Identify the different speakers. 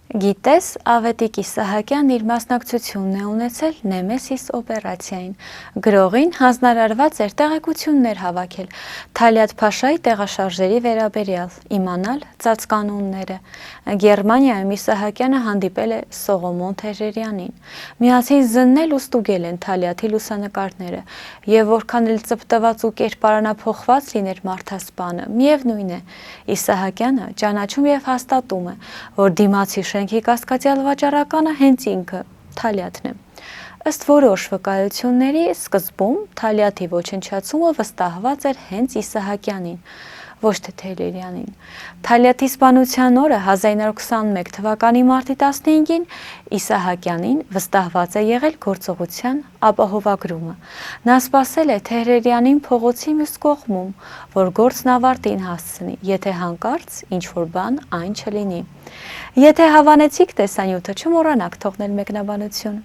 Speaker 1: Գիտես, Ավետիք Իսահակյանն իր մասնակցությունն է ունեցել Նեմեսիս օպերացիային։ Գրողին հանձնարարված էր տեղեկություններ հավաքել Թալիաթ Փաշայի տեղաշարժերի վերաբերյալ, իմանալ ծածկանունները։ Գերմանիայում Իսահակյանը հանդիպել է Սողոմոն Թեհրերյանին։ Միասին զննել ու ստուգել են Թալիաթի լուսանկարները, եւ որքան էլ ծպտված ու կերպարանափոխված լիներ մարդասպանը, միևնույն է, Իսահակյանը ճանաչում եւ հաստատում է, որ դիմացի շենքի կասկածյալ վաճառականը հենց ինքը Թալիաթն է։ Ըստ որոշ վկայությունների, սկզբում Թալիաթի ոչնչացումը վստահված էր հենց Իսահակյանին, ոչ թե Թեհրերյանին։ Թալիաթի սպանության օրը 1921 թվականի մարտի 15-ին Իսահակյանին վստահված է եղել գործողության ապահովագրումը։ Նա սպասել է Թեհրերյանին փողոցի մյուս կողմում, որ գործն ավարտին հասցնի, եթե հանկարծ ինչ-որ բան այն չլինի։ Եթե հավանեցիք տեսանյութը, չմոռանաք թողնել մեկնաբանություն։